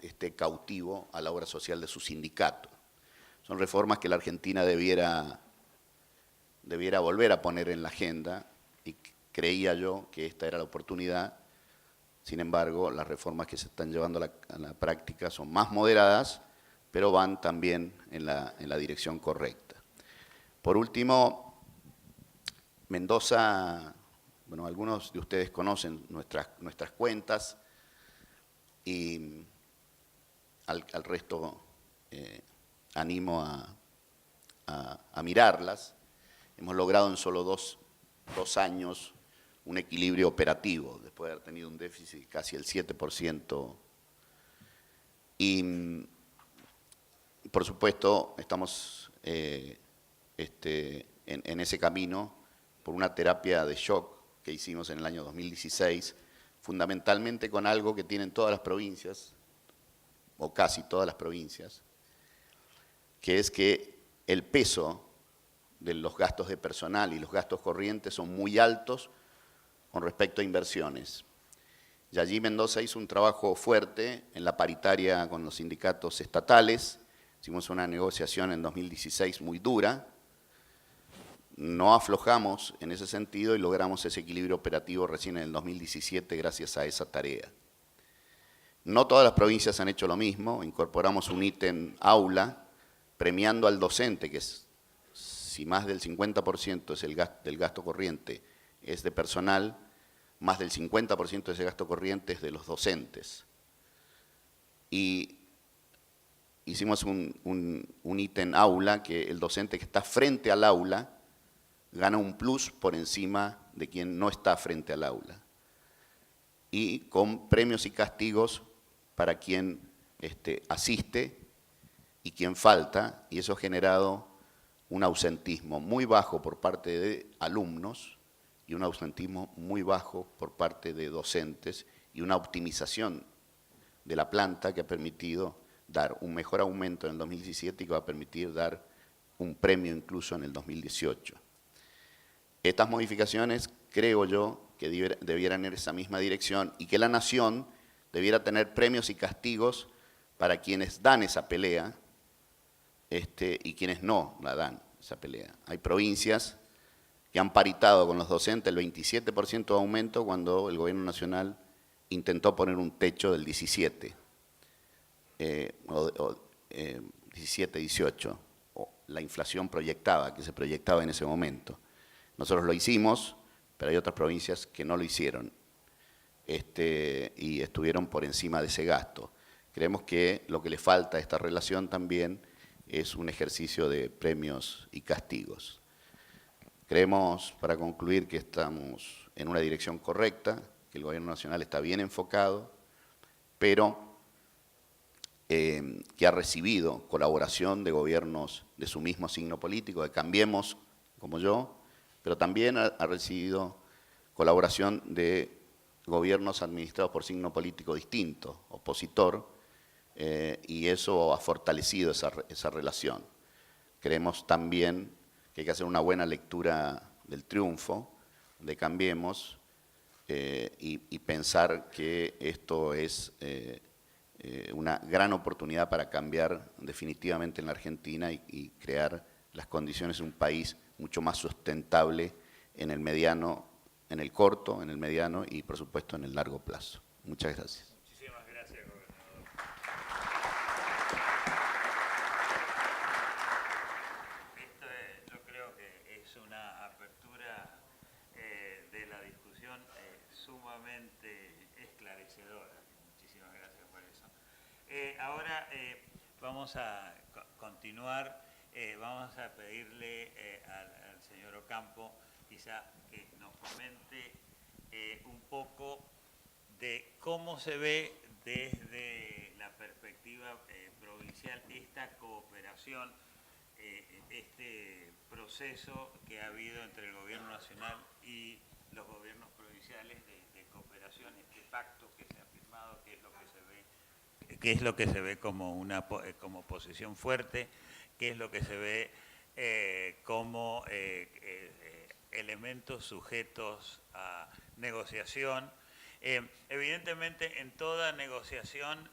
esté cautivo a la obra social de su sindicato. Son reformas que la Argentina debiera volver a poner en la agenda y creía yo que esta era la oportunidad. Sin embargo, las reformas que se están llevando a la práctica son más moderadas, pero van también en la dirección correcta. Por último, Mendoza, bueno, algunos de ustedes conocen nuestras cuentas y al resto animo a mirarlas. Hemos logrado en solo dos años un equilibrio operativo, después de haber tenido un déficit casi el 7%. Y, por supuesto, estamos en ese camino por una terapia de shock que hicimos en el año 2016, fundamentalmente con algo que tienen todas las provincias, o casi todas las provincias, que es que el peso de los gastos de personal y los gastos corrientes son muy altos con respecto a inversiones. Y allí Mendoza hizo un trabajo fuerte en la paritaria con los sindicatos estatales. Hicimos una negociación en 2016 muy dura. No aflojamos en ese sentido y logramos ese equilibrio operativo recién en el 2017 gracias a esa tarea. No todas las provincias han hecho lo mismo. Incorporamos un ítem aula premiando al docente, que es, si más del 50% es del gasto corriente es de personal, más del 50% de ese gasto corriente es de los docentes. Y hicimos un ítem aula, que el docente que está frente al aula gana un plus por encima de quien no está frente al aula. Y con premios y castigos para quien asiste y quien falta, y eso ha generado un ausentismo muy bajo por parte de alumnos y un ausentismo muy bajo por parte de docentes y una optimización de la planta que ha permitido dar un mejor aumento en el 2017 y que va a permitir dar un premio incluso en el 2018. Estas modificaciones creo yo que debieran ir en esa misma dirección y que la Nación debiera tener premios y castigos para quienes dan esa pelea y quienes no la dan, esa pelea. Hay provincias que han paritado con los docentes el 27% de aumento cuando el gobierno nacional intentó poner un techo del 17, 17, 18, o la inflación proyectada, que se proyectaba en ese momento. Nosotros lo hicimos, pero hay otras provincias que no lo hicieron y estuvieron por encima de ese gasto. Creemos que lo que le falta a esta relación también es un ejercicio de premios y castigos. Creemos, para concluir, que estamos en una dirección correcta, que el gobierno nacional está bien enfocado, pero que ha recibido colaboración de gobiernos de su mismo signo político, de Cambiemos, como yo, pero también ha recibido colaboración de gobiernos administrados por signo político distinto, opositor, y eso ha fortalecido esa relación. Creemos también que hay que hacer una buena lectura del triunfo de Cambiemos y pensar que esto es una gran oportunidad para cambiar definitivamente en la Argentina y crear las condiciones de un país mucho más sustentable en el mediano, en el corto, en el mediano y por supuesto en el largo plazo. Muchas gracias. Muchísimas gracias, gobernador. Yo creo que es una apertura de la discusión sumamente esclarecedora. Muchísimas gracias por eso. Ahora vamos a continuar. Vamos a pedirle al señor Ocampo quizá que nos comente un poco de cómo se ve desde la perspectiva provincial esta cooperación, este proceso que ha habido entre el gobierno nacional y los gobiernos provinciales de cooperación, este pacto que se ha firmado, qué es lo que se ve como posición fuerte, qué es lo que se ve como elementos sujetos a negociación. Evidentemente, en toda negociación,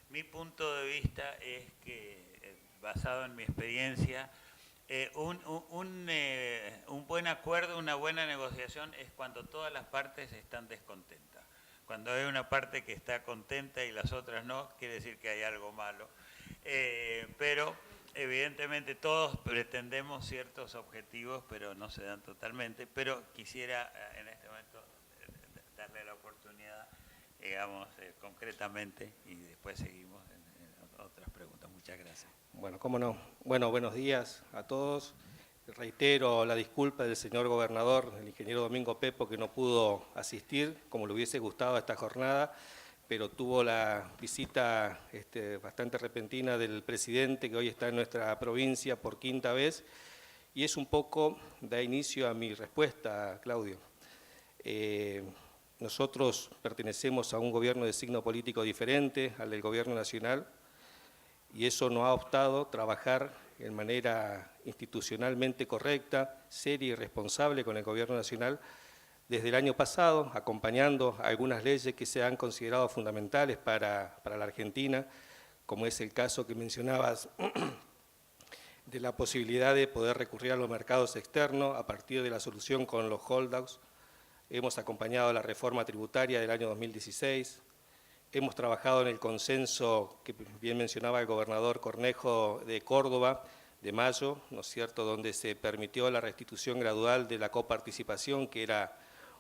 Mi punto de vista es que, basado en mi experiencia, un buen acuerdo, una buena negociación es cuando todas las partes están descontentas. Cuando hay una parte que está contenta y las otras no, quiere decir que hay algo malo. Pero evidentemente todos pretendemos ciertos objetivos, pero no se dan totalmente. Pero quisiera en este momento darle la oportunidad, digamos, concretamente, y después seguimos en otras preguntas. Muchas gracias. Bueno, cómo no. Bueno, buenos días a todos. Reitero la disculpa del señor gobernador, el ingeniero Domingo Pepo, que no pudo asistir como le hubiese gustado a esta jornada, pero tuvo la visita bastante repentina del presidente, que hoy está en nuestra provincia por quinta vez, y es un poco, da inicio a mi respuesta, Claudio. Nosotros pertenecemos a un gobierno de signo político diferente al del gobierno nacional, y eso nos ha optado trabajar en manera institucionalmente correcta, seria y responsable con el gobierno nacional desde el año pasado, acompañando algunas leyes que se han considerado fundamentales para la Argentina, como es el caso que mencionabas de la posibilidad de poder recurrir a los mercados externos a partir de la solución con los holdouts. Hemos acompañado la reforma tributaria del año 2016, hemos trabajado en el consenso que bien mencionaba el gobernador Cornejo de Córdoba, de mayo, ¿no es cierto?, donde se permitió la restitución gradual de la coparticipación, que era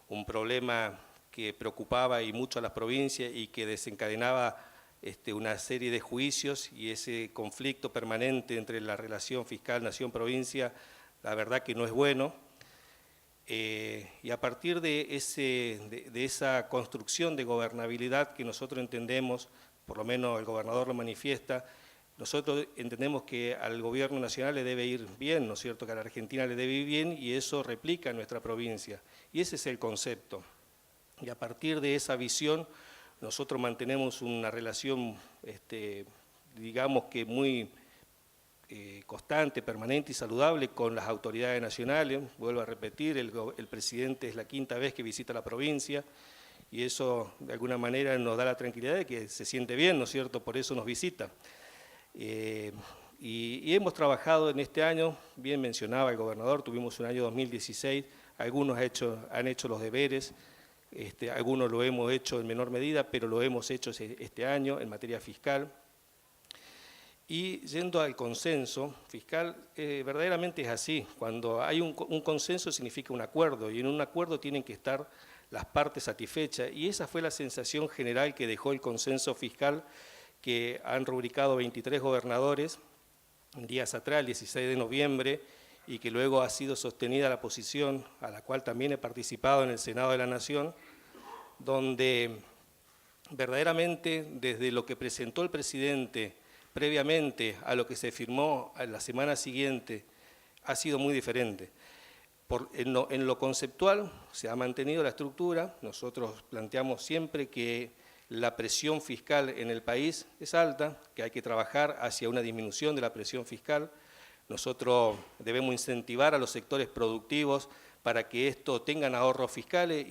un problema que preocupaba y mucho a las provincias y que desencadenaba una serie de juicios, y ese conflicto permanente entre la relación fiscal nación-provincia, la verdad que no es bueno. Y a partir de esa construcción de gobernabilidad que nosotros entendemos, por lo menos el gobernador lo manifiesta, nosotros entendemos que al gobierno nacional le debe ir bien, ¿no es cierto?, que a la Argentina le debe ir bien, y eso replica en nuestra provincia. Y ese es el concepto. Y a partir de esa visión, nosotros mantenemos una relación, digamos que muy constante, permanente y saludable con las autoridades nacionales. Vuelvo a repetir, el presidente es la quinta vez que visita la provincia, y eso de alguna manera nos da la tranquilidad de que se siente bien, ¿no es cierto?, por eso nos visita. Y hemos trabajado en este año, bien mencionaba el gobernador, tuvimos un año 2016, algunos han hecho los deberes, algunos lo hemos hecho en menor medida, pero lo hemos hecho este año en materia fiscal. Y yendo al consenso fiscal, verdaderamente es así. Cuando hay un consenso significa un acuerdo, y en un acuerdo tienen que estar las partes satisfechas, y esa fue la sensación general que dejó el consenso fiscal que han rubricado 23 gobernadores días atrás, el 16 de noviembre, y que luego ha sido sostenida la posición, a la cual también he participado en el Senado de la Nación, donde verdaderamente desde lo que presentó el presidente previamente a lo que se firmó a la semana siguiente ha sido muy diferente. En lo conceptual se ha mantenido la estructura. Nosotros planteamos siempre que la presión fiscal en el país es alta, que hay que trabajar hacia una disminución de la presión fiscal. Nosotros debemos incentivar a los sectores productivos para que esto tengan ahorros fiscales,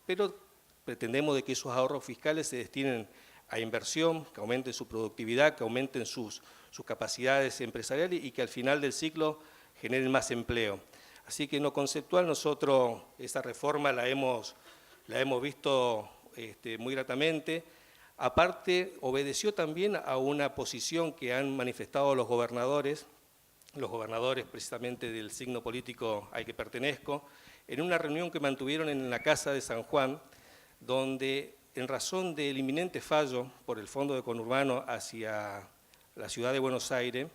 pero pretendemos de que esos ahorros fiscales se destinen a inversión, que aumenten su productividad, que aumenten sus capacidades empresariales y que al final del ciclo generen más empleo. Así que en lo conceptual nosotros esa reforma la hemos visto muy gratamente. Aparte, obedeció también a una posición que han manifestado los gobernadores precisamente del signo político al que pertenezco, en una reunión que mantuvieron en la Casa de San Juan, donde en razón del inminente fallo por el Fondo de Conurbano hacia la ciudad de Buenos Aires,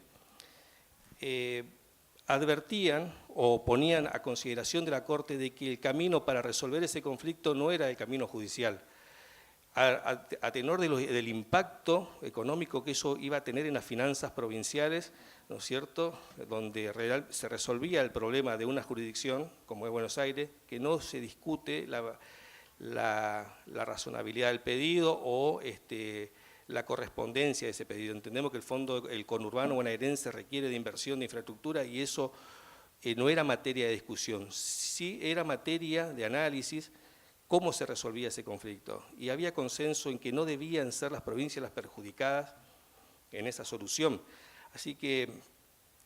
advertían o ponían a consideración de la Corte de que el camino para resolver ese conflicto no era el camino judicial, a tenor del impacto económico que eso iba a tener en las finanzas provinciales, ¿no es cierto?, donde se resolvía el problema de una jurisdicción como es Buenos Aires, que no se discute la razonabilidad del pedido o la correspondencia de ese pedido. Entendemos que el conurbano bonaerense requiere de inversión de infraestructura, y eso no era materia de discusión, sí era materia de análisis cómo se resolvía ese conflicto. Y había consenso en que no debían ser las provincias las perjudicadas en esa solución. Así que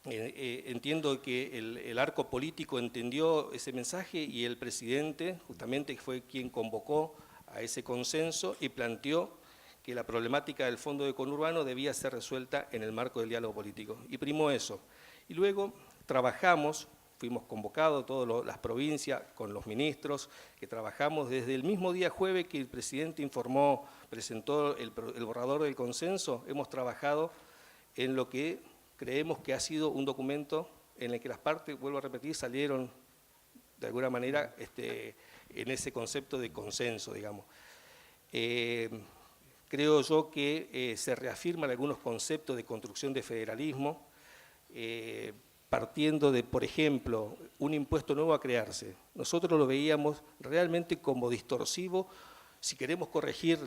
entiendo que el arco político entendió ese mensaje y el presidente justamente fue quien convocó a ese consenso y planteó que la problemática del fondo de conurbano debía ser resuelta en el marco del diálogo político. Y primó eso. Y luego trabajamos, fuimos convocados todas las provincias con los ministros, que trabajamos desde el mismo día jueves que el presidente informó, presentó el borrador del consenso, hemos trabajado en lo que creemos que ha sido un documento en el que las partes, vuelvo a repetir, salieron de alguna manera en ese concepto de consenso, digamos. Creo yo que se reafirman algunos conceptos de construcción de federalismo, partiendo de, por ejemplo, un impuesto nuevo a crearse. Nosotros lo veíamos realmente como distorsivo. Si queremos corregir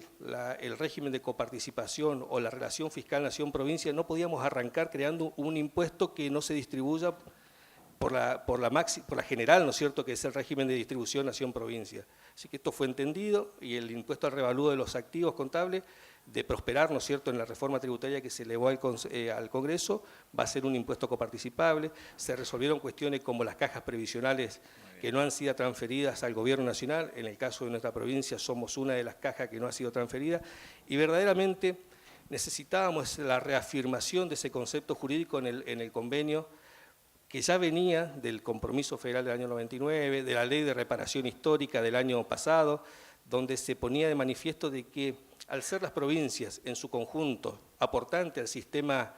el régimen de coparticipación o la relación fiscal nación-provincia, no podíamos arrancar creando un impuesto que no se distribuya por la general, ¿no es cierto?, que es el régimen de distribución nación-provincia. Así que esto fue entendido y el impuesto al revalúo de los activos contables, de prosperar, ¿no es cierto?, en la reforma tributaria que se elevó al Congreso, va a ser un impuesto coparticipable. Se resolvieron cuestiones como las cajas previsionales que no han sido transferidas al Gobierno Nacional. En el caso de nuestra provincia somos una de las cajas que no ha sido transferida y verdaderamente necesitábamos la reafirmación de ese concepto jurídico en el convenio que ya venía del compromiso federal del año 99, de la ley de reparación histórica del año pasado, donde se ponía de manifiesto de que al ser las provincias en su conjunto aportantes al sistema